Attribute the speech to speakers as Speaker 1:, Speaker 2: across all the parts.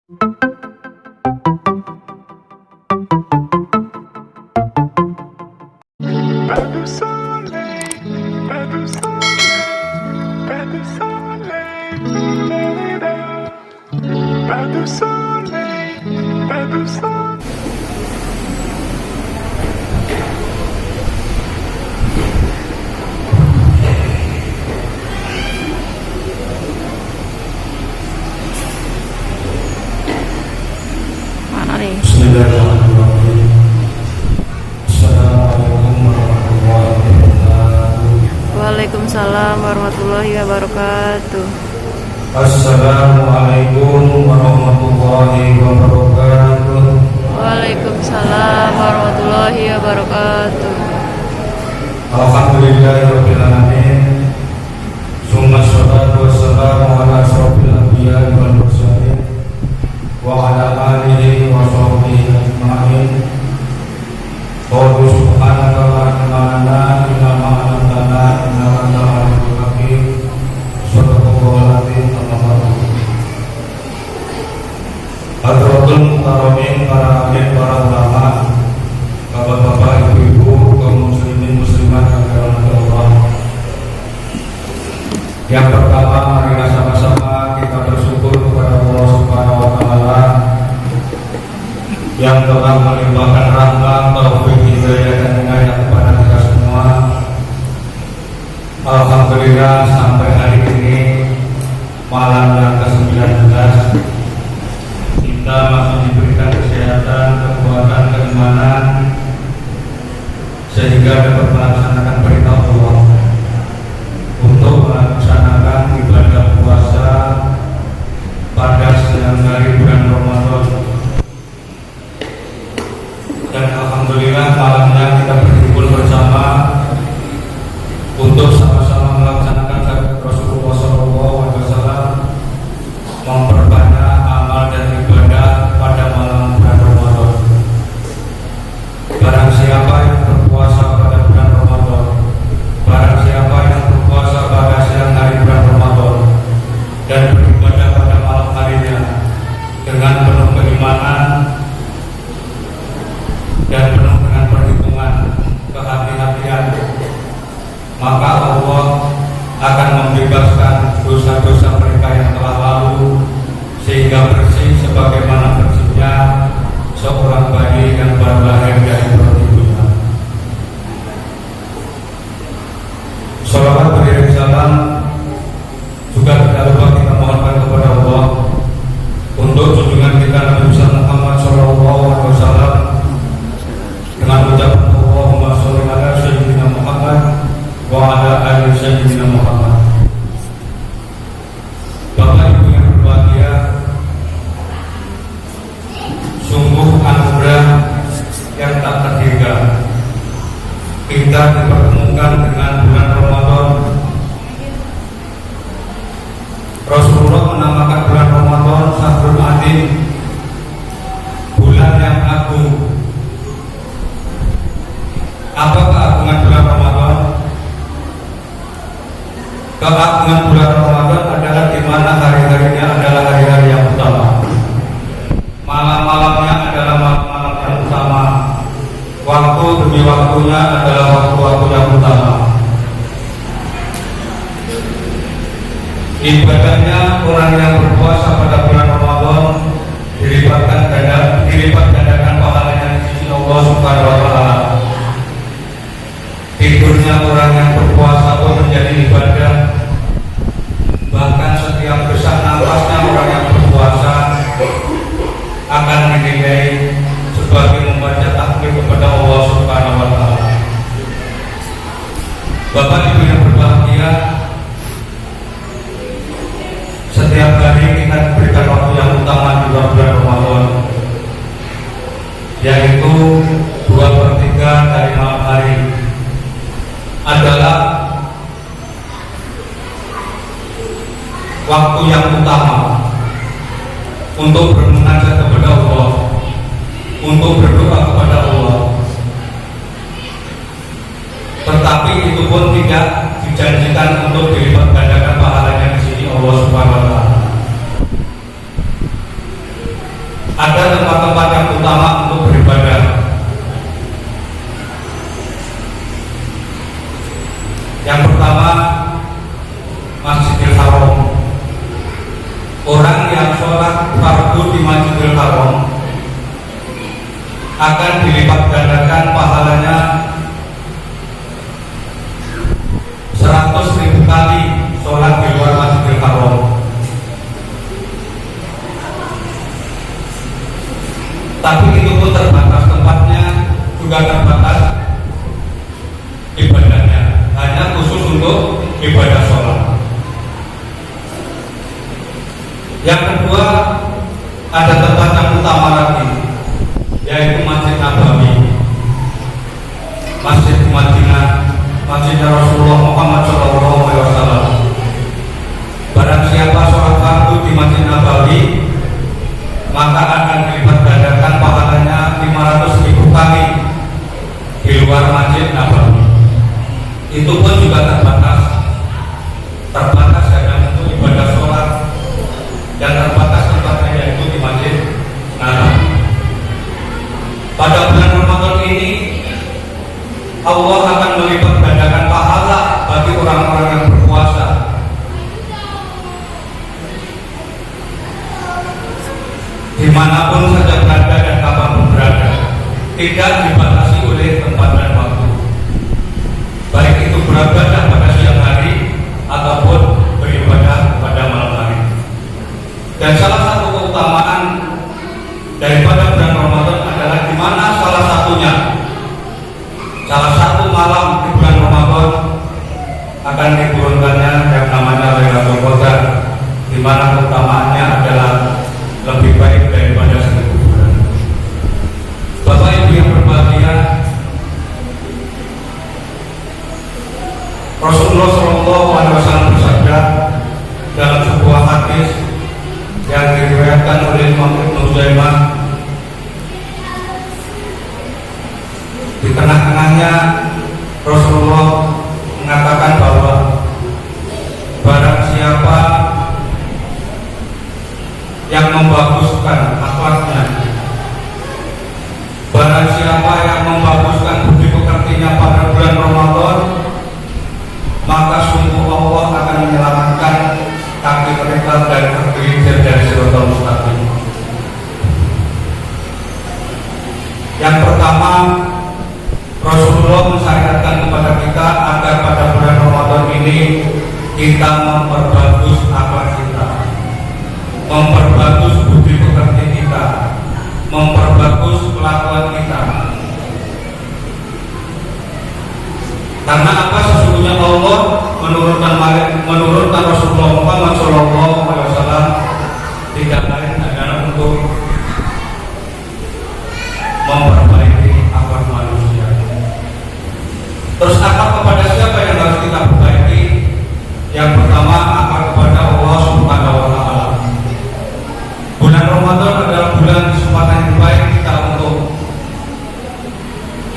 Speaker 1: Pas de soleil, pas de soleil, pas de soleil, pas de soleil, pas de soleil.
Speaker 2: Mana nih?
Speaker 3: Bismillahirrahmanirrahim. Assalamualaikum warahmatullahi wabarakatuh.
Speaker 2: Waalaikumsalam warahmatullahi wabarakatuh.
Speaker 3: Assalamualaikum warahmatullahi wabarakatuh.
Speaker 2: Waalaikumsalam warahmatullahi wabarakatuh.
Speaker 3: Alhamdulillahirabbil alamin. Summa sholatu wassalamu ala asyrofil anbiya'i wal mursalin wa ala alihi wa sahbihi ajma'in. Qul subhanaka la ilaha illa anta innaka antal alimul hakim. Shadaqallahul azim. Hadratul mukarramin, para alim, para ulama, bapak-bapak, ibu-ibu, kaum muslimin muslimat yang dirahmati Allah. Yang pertama, marilah sama-sama kita bersyukur kepada Allah Subhanahu wa taala yang telah melimpahkan rahmat, taufik, hidayah dan inayah kepada kita semua. Alhamdulillah sampai hari ini malam yang ke-19 kita masih diberikan kesehatan, kekuatan, keimanan sehingga dapat melaksanakan perintah Allah untuk melaksanakan ibadah puasa pada siang hari bulan Ramadan. Dan alhamdulillah malamnya kita berkumpul bersama untuk sama-sama melaksanakan syariat Rasulullah SAW, memperbanyak amal dan ibadah pada malam bulan Ramadan. Barang siapa yang berpuasa pada bulan Ramadan, barang siapa yang berpuasa pada siang hari bulan Ramadan dan beribadah pada malam harinya dengan penuh keimanan dan penuh dengan perhitungan kehati-hatian, maka Allah akan membebaskan dosa-dosa mereka yang telah lalu sehingga bersih sebagaimana bersihnya seorang bayi yang baru lahir dari perut ibunya. Sholawat beriring salam juga tidak lupa kita mohonkan kepada Allah untuk junjungan kita Nabi Muhammad SAW dengan ucapan Allahumma sholli ala sayyidina Muhammad wa ala ali sayyidina Muhammad. Bapak Ibu yang berbahagia, sungguh anugerah yang tak terhingga kita dipertemukan dengan bulan Ramadan. Rasulullah menamakan bulan Ramadan Syahrul Azim, bulan yang agung. Apa keagungan bulan Ramadan? Keagungan bulan Ramadan adalah di mana hari-harinya adalah hari-hari yang utama, malam-malamnya adalah malam-malam yang utama, waktu demi waktunya adalah waktu-waktu yang utama. Ibadahnya orang yang berpuasa pada bulan Ramadan dilipat gandakan pahalanya di sisi Allah Subhanahu wa taala. Tidurnya orang yang berpuasa pun menjadi ibadah. Bahkan setiap desak nafasnya orang yang berpuasa akan dinilai sebagai membaca takbir kepada Allah Subhanahu wa taala. Bapak Ibu yang berbahagia, setiap hari kita diberikan waktu yang utama di bulan Ramadan, yaitu 2/3 dari malam hari adalah waktu yang utama untuk bermunajat kepada Allah, untuk berdoa kepada Allah. Tetapi itu pun tidak dijanjikan untuk dilipat gandakan pahalanya di sini Allah Subhanahu wa taala. ada tempat-tempat yang utama untuk beribadah. Yang pertama, Masjidil Haram. Orang yang sholat fardu di Masjidil Haram akan dilipat gandakan pahalanya 100.000 kali sholat di luar Masjidil Haram. Tapi itu pun terbatas tempatnya, juga terbatas ibadahnya, hanya khusus untuk ibadah sholat. Yang kedua, ada tempat yang utama lagi, yaitu Masjid Nabawi, Masjid di Madinah, Masjidnya Rasulullah Muhammad SAW. Barang siapa sholat fardu di Masjid Nabawi, maka akan dilipat gandakan pahalanya 500.000 kali di luar Masjid Nabawi. Itu pun juga terbatas hanya untuk ibadah sholat, dan terbatas tempatnya yaitu di Masjid Nabawi. Pada bulan Ramadan ini Allah akan melipat gandakan pahala bagi orang-orang yang berpuasa. Dimanapun saja berada dan kapanpun berada, tidak dibatasi oleh tempat dan waktu, baik itu beribadah pada siang hari ataupun beribadah pada malam hari. Dan salah satu keutamaan daripada bulan Ramadan adalah di mana salah satu malam di bulan Ramadan akan diturunkannya yang namanya Lailatul Qadar, di mana keutamaannya adalah lebih baik daripada 1000 bulan. Bapak Ibu yang berbahagia, Rasulullah SAW bersabda dalam sebuah hadis yang diriwayatkan oleh Imam Ibnu Huzaimah, di tengah-tengahnya Rasulullah mengatakan bahwa barang siapa yang membaguskan akhlaknya, barang siapa yang membaguskan budi pekertinya pada bulan Ramadan, maka sungguh Allah akan menyelamatkan kaki mereka dari tergelincir dari Siratal Mustaqim. Yang pertama, Rasulullah mensyariatkan kepada kita agar pada bulan Ramadan ini kita memperbagus akhlak kita, memperbagus budi pekerti kita, memperbagus kelakuan kita. Karena apa? Sesungguhnya Allah menurunkan Rasulullah Muhammad SAW tidak lain adalah untuk memperbaiki akhlak manusia. Terus akhlak kepada siapa yang harus kita perbaiki? Yang pertama, akhlak kepada Allah Subhanahu wa Ta'ala. Bulan Ramadan adalah bulan kesempatan yang baik kita untuk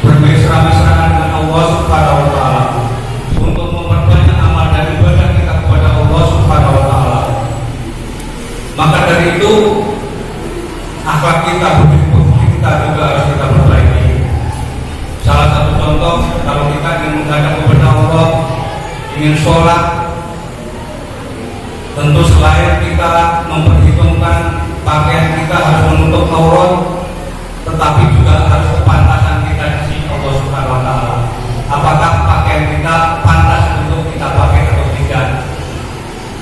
Speaker 3: bermesra-mesraan dengan Allah Subhanahu wa Ta'ala, untuk memperbanyak amal dan ibadah kita kepada Allah Subhanahu wa Ta'ala. Maka dari itu akhlak kita, budi kita juga harus kita perbaiki. Salah satu contoh, kalau kita ingin menghadap kepada Allah, ingin sholat, tentu selain kita memperhitungkan pakaian kita harus menutup aurat, tetapi juga harus kepantasan kita di sisi Allah Subhanahu wa Ta'ala. Apakah pakaian kita pantas untuk kita pakai atau tidak?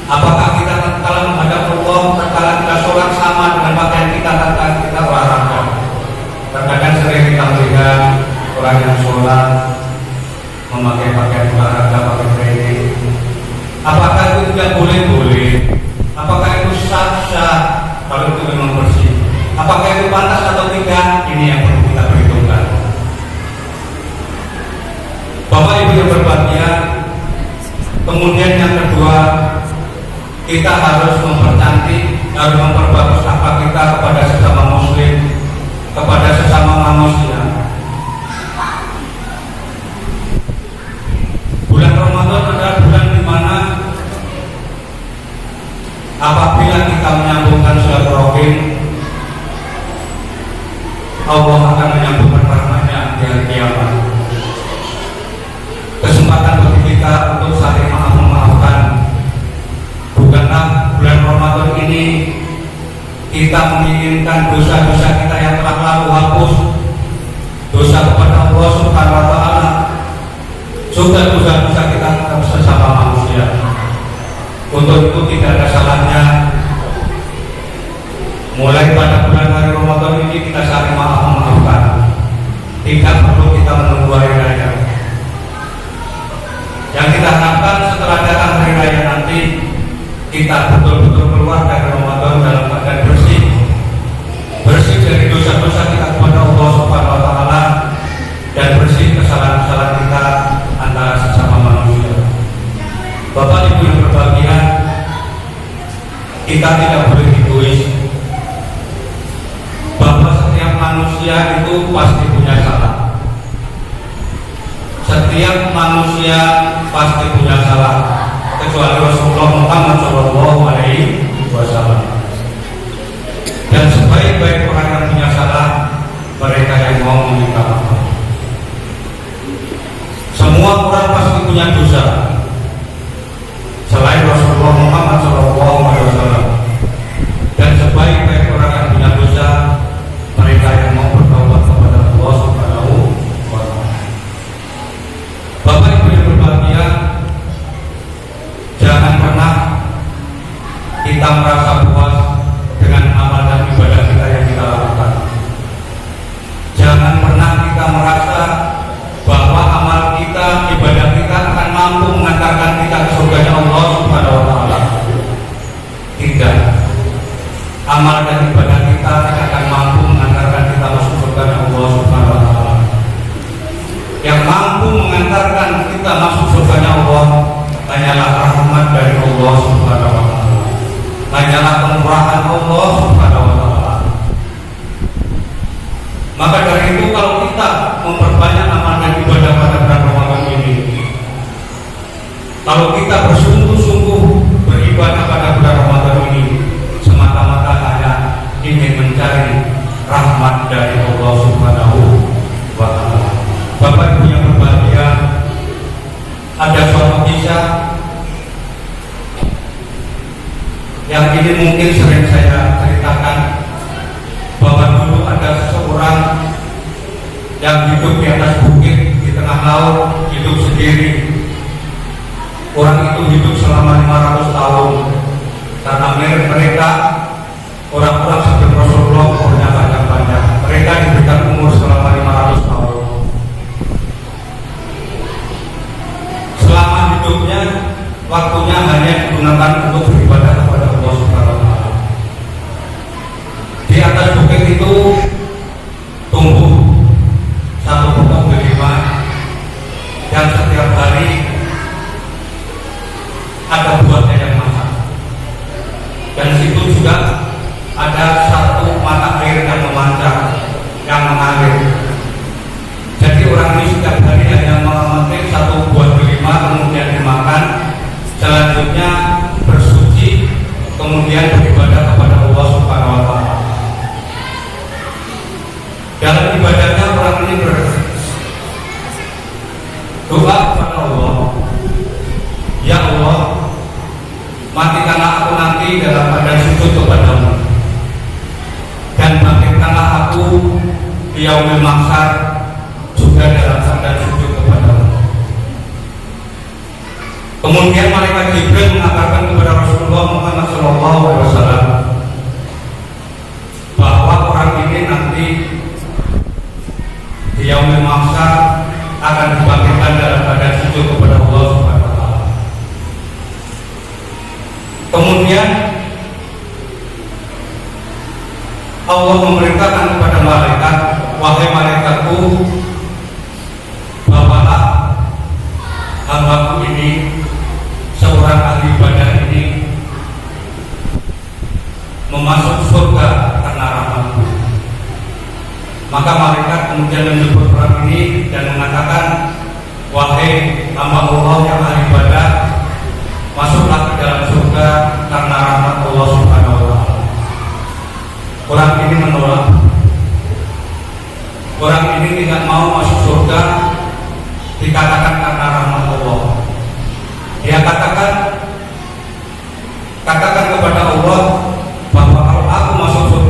Speaker 3: Apakah kita tatkala menghadap Allah, tatkala kita sholat sama dengan pakaian kita tatkala kita olahraga? Terkadang sering kita melihat orang yang sholat memakai pakaian olahraga, pakai training. Apakah itu tidak boleh? Apakah itu sah? Kalau itu memang bersih, apakah itu pantas atau tidak? Ini yang perlu kita perhitungkan. Bapak Ibu yang berbahagia, kemudian yang kedua, kita harus memperbagus akhlak kita kepada sesama Muslim, kepada sesama manusia. Bulan Ramadan adalah bulan di mana apabila kita menyambungkan silaturahim, kita menginginkan dosa-dosa kita yang telah lalu hapus, dosa kepada Allah Subhanahu wa Ta'ala, juga dosa-dosa kita terhadap sesama manusia. Untuk itu tidak ada salahnya mulai pada bulan hari Ramadan ini kita saling maaf-memaafkan. Tidak perlu kita menunggu hari raya. Yang kita harapkan setelah datang hari raya nanti, kita betul-betul keluar dari Ramadan dalam keadaan bersih, bersih dari dosa-dosa kita kepada Allah Subhanahu wa Ta'ala, dan bersih kesalahan-kesalahan kita antara sesama manusia. Bapak Ibu yang berbahagia, kita tidak boleh egois, bahwa setiap manusia itu pasti punya salah. Setiap manusia pasti punya salah, kecuali Rasulullah Muhammad SAW. Dan sebaik-baik orang yang punya salah, mereka yang mau meminta maaf. Semua orang pasti punya dosa, selain Rasulullah Muhammad SAW. Dan sebaik-baik orang yang punya dosa, mereka yang mau bertaubat kepada Allah Subhanahu wa Ta'ala. Bapak Ibu yang berbahagia, jangan pernah kita merasa puas dengan amal dan ibadah kita yang kita lakukan. Jangan pernah kita merasa bahwa amal kita, ibadah kita akan mampu mengantarkan kita ke surganya Allah Subhanahu wa Ta'ala. Tidak. Amal dan ibadah kita tidak akan mampu mengantarkan kita masuk surganya Allah Subhanahu wa Ta'ala. Yang mampu mengantarkan kita masuk surganya Allah hanyalah rahmat dari Allah Subhanahu wa Ta'ala. Hanyalah kemurahan Allah Subhanahu wa Ta'ala. Maka dari itu, kalau kita memperbanyak amal dan ibadah pada bulan Ramadan ini, kalau kita bersungguh-sungguh beribadah pada bulan Ramadan ini, semata-mata hanya ingin mencari rahmat dari Allah Subhanahu wa Ta'ala. Bapak Ibu yang berbahagia, ada suatu kisah yang ini mungkin sering saya ceritakan, bahwa dulu ada seseorang yang hidup di atas bukit di tengah laut, hidup sendiri. Orang itu hidup selama 500 tahun karena mereka orang-orang sebelum Rasulullah umurnya panjang-panjang. Mereka diberikan umur selama 500 tahun. Selama hidupnya, waktunya hanya digunakan untuk beribadah kepada Allah Subhanahu wa Ta'ala. Di atas bukit itu tumbuh satu pokok delima yang setiap hari ada buahnya yang masak. Dan situ juga ada satu mata air yang memancar, yang mengalir. Jadi orang ini setiap hari hanya memetik satu buah delima, kemudian dimakan, selanjutnya bersuci, kemudian beribadah kepada Allah Subhanahu wa Ta'ala. Dalam ibadahnya orang ini berdoa kepada Allah, ya Allah, matikanlah aku nanti dalam keadaan sujud kepadamu, dan bangkitkanlah aku di yaumil mahsyar juga dalam keadaan sujud kepadamu. Kemudian malaikat Jibril mengabarkan kepada Rasulullah Muhammad SAW bahwa orang ini nanti di yaumil mahsyar akan dibangkitkan dalam keadaan sujud kepada Allah Subhanahu wa Ta'ala. Kemudian Allah memerintahkan kepada malaikat, wahai malaikatku, bawalah hambaku ini, seorang ahli ibadah ini, memasuk surga karena rahmatku. Maka malaikat kemudian menyebut orang ini dan mengatakan, wahai hamba Allah yang ahli ibadah, masuklah ke dalam surga karena rahmat Allah Subhanahu wa Ta'ala. Orang ini menolak. Orang ini tidak mau masuk surga, dikatakan karena rahmat Allah. Dia katakan kepada Allah bahwa kalau aku masuk surga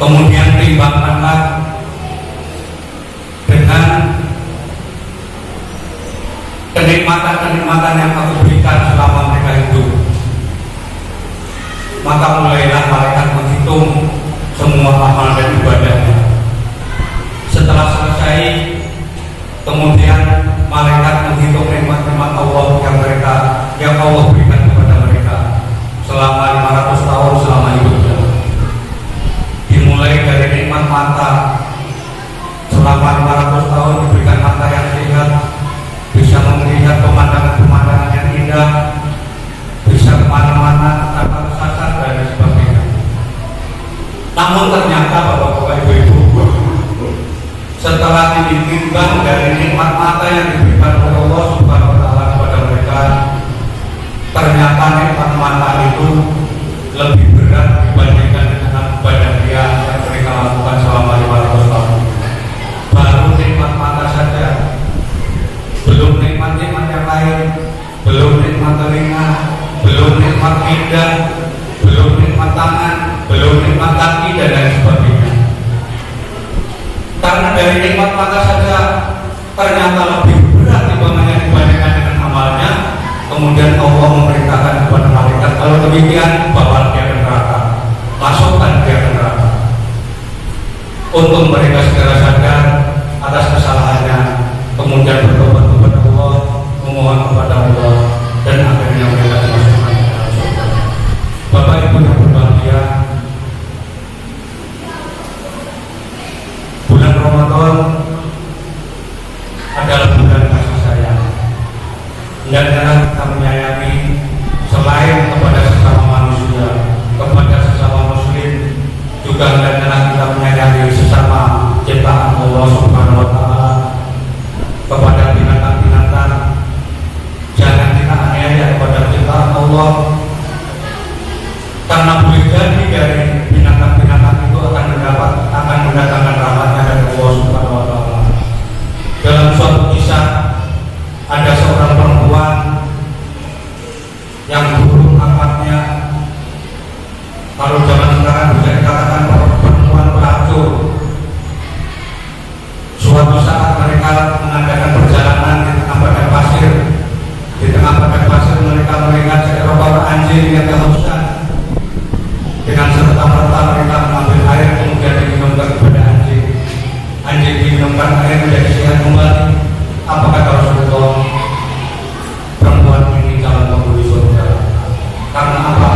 Speaker 3: kemudian timbangkanlah dengan kenikmatan-kenikmatan yang aku berikan selama mereka hidup. Maka mulailah malaikat menghitung semua amal dan ibadahnya. Setelah selesai, kemudian malaikat menghitung nikmat-nikmat Allah yang Allah berikan kepada mereka selama 500 tahun selama hidupnya. Dimulai dari nikmat mata, selama 500 tahun diberikan mata yang sehat, bisa melihat pemandangan-pemandangan yang indah, bisa kemana-mana tanpa tersasar dan sebagainya. Namun ternyata Bapak-bapak, Ibu-ibu, setelah ditimbang dari nikmat mata yang diberikan oleh Allah Subhanahu wa Ta'ala kepada mereka, ternyata nikmat mata itu lebih berat dibandingkan dengan ibadah dia yang mereka lakukan selama 500 tahun. Baru nikmat mata saja, belum nikmat-nikmat yang lain, belum nikmat telinga, belum nikmat lidah, belum nikmat tangan, belum nikmat kaki dan lain sebagainya. Karena dari nikmat mata saja ternyata lebih berat dibandingkan dengan amalnya. Kemudian Allah memerintahkan kepada malaikat, kalau demikian bawa dia ke neraka, masukkan dia ke neraka. Untuk mereka segera sadar atas kesalahannya, kemudian bertobat kepada Allah, memohon kepada Allah, dan akhirnya mereka dimasukkan ke dalam surga. Bapak Ibu yang berbahagia, bulan Ramadan adalah bulan kasih sayang. Hendaknya kita menyayangi selain kepada sesama manusia, kepada sesama muslim, juga hendaknya kita menyayangi sesama ciptaan Allah Subhanahu wa Ta'ala. Kepada binatang-binatang, jangan kita aniaya kepada ciptaan Allah, karena boleh jadi dari binatang-binatang itu akan mendatangkan rahmatnya dari Allah Subhanahu wa Ta'ala. Dalam suatu kisah, ada seorang perempuan yang buruk akhlaknya. Kalau zaman sekarang bisa dikatakan perempuan pelacur. Suatu saat mereka mengadakan perjalanan di tengah padang pasir. Di tengah padang pasir mereka melihat seekor anjing yang kehausan. Dengan serta-merta mereka mengambil air kemudian diminumkan kepada anjing. Anjing diminumkan air menjadi sehat kembali. Apa kata Rasulullah? Perempuan ini calon penghuni surga. Karena apa?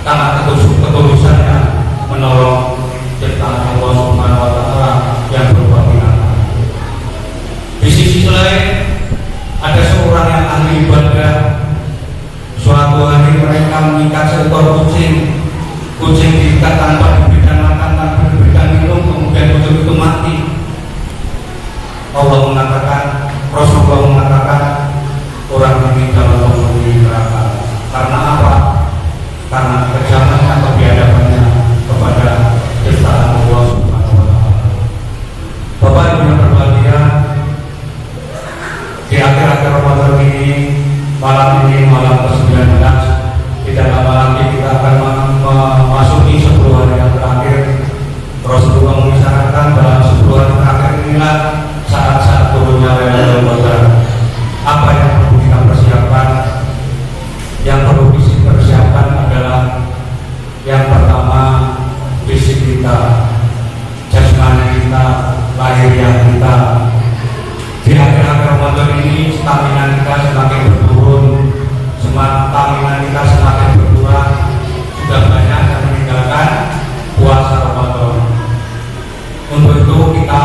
Speaker 3: Karena ketulusannya menolong ciptaan Allah Subhanahu wa Ta'ala yang berupa binatang. Di sisi lain ada seorang yang ahli ibadah. Suatu hari mereka mengikat seekor kucing. Kucing diikat tanpa diberikan makan, tanpa diberikan minum, kemudian kucing itu mati. Allah mengatakan, Rasulullah mengatakan, orang ini dalam penghuni neraka. Karena apa? Karena kejaman atau biadabannya kepada ciptaan Allah Subhanahu wa Ta'ala. Bapak Ibu yang berbahagia, di akhir-akhir Ramadan ini, malam ke-19, tidak lama lagi kita akan memasuki 10 hari yang terakhir. Rasulullah mengisyaratkan dalam 10 hari terakhir inilah saat-saat turunnya Lailatul Qadar. Apa yang perlu kita persiapkan? Yang perlu kita persiapkan adalah yang pertama, fisik kita, jasmani kita, lahiriah kita. Di akhir-akhir Ramadan ini stamina kita semakin berturun, stamina kita semakin berkurang. Sudah banyak yang meninggalkan puasa Ramadan. Untuk itu kita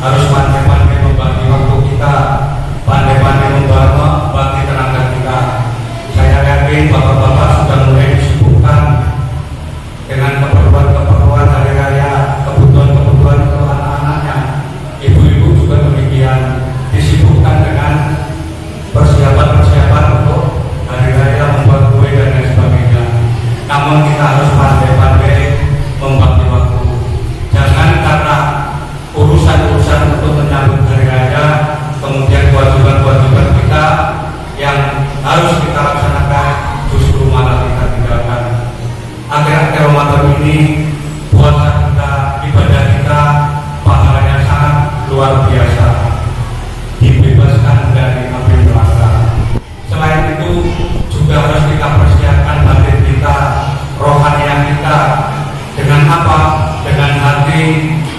Speaker 3: harus pandai-pandai membagi waktu kita, pandai-pandai membagi tenaga kita. Saya yakin bapak-bapak sudah mulai disibukkan dengan keperluan-keperluan hari raya, kebutuhan-kebutuhan untuk anak-anaknya. Ibu-ibu juga demikian, disibukkan dengan persiapan-persiapan untuk hari raya, membuat kue dan lain sebagainya. Namun kita harus pandai-pandai membagi waktu. Jangan karena urusan-urusan untuk menyambut hari raya, kemudian kewajiban-kewajiban kita yang harus kita laksanakan justru malah kita tinggalkan. Akhir-akhir Ramadan ini puasa kita biasa, dibebaskan dari api neraka. Selain itu juga harus kita persiapkan batin kita, rohaniah kita dengan apa? Dengan hati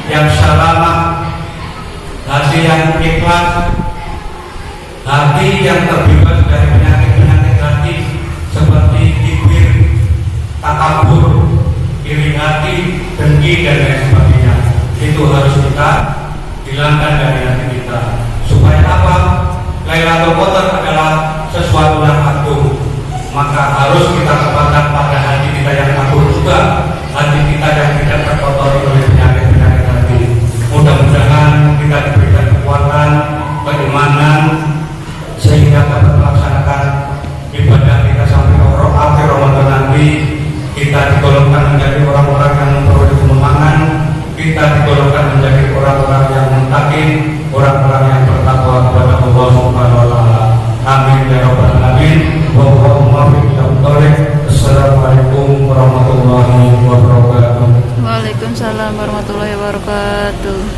Speaker 3: yang selamat, hati yang ikhlas, hati yang terbebas dari penyakit-penyakit hati seperti kibir, takabur, iri hati, dengki dan lain sebagainya. Itu harus kita hilangkan dari hati kita. Supaya apa? Lailatul Qadar adalah sesuatu yang agung, maka harus kita kembangkan pada hati kita yang agung juga, hati kita yang tidak terkotori oleh penyakit-penyakit hati. Mudah-mudahan kita diberikan kekuatan, keimanan, sehingga dapat melaksanakan ibadah kita sampai akhir Ramadan nanti. Kita digolongkan menjadi orang-orang yang memperoleh kemenangan, kita digolongkan menjadi orang-orang yang mutakin, orang-orang yang bertakwa kepada Allah Subhanahu wa taala. Amin ya rabbal alamin. Assalamualaikum warahmatullahi wabarakatuh.
Speaker 2: Waalaikumsalam warahmatullahi wabarakatuh.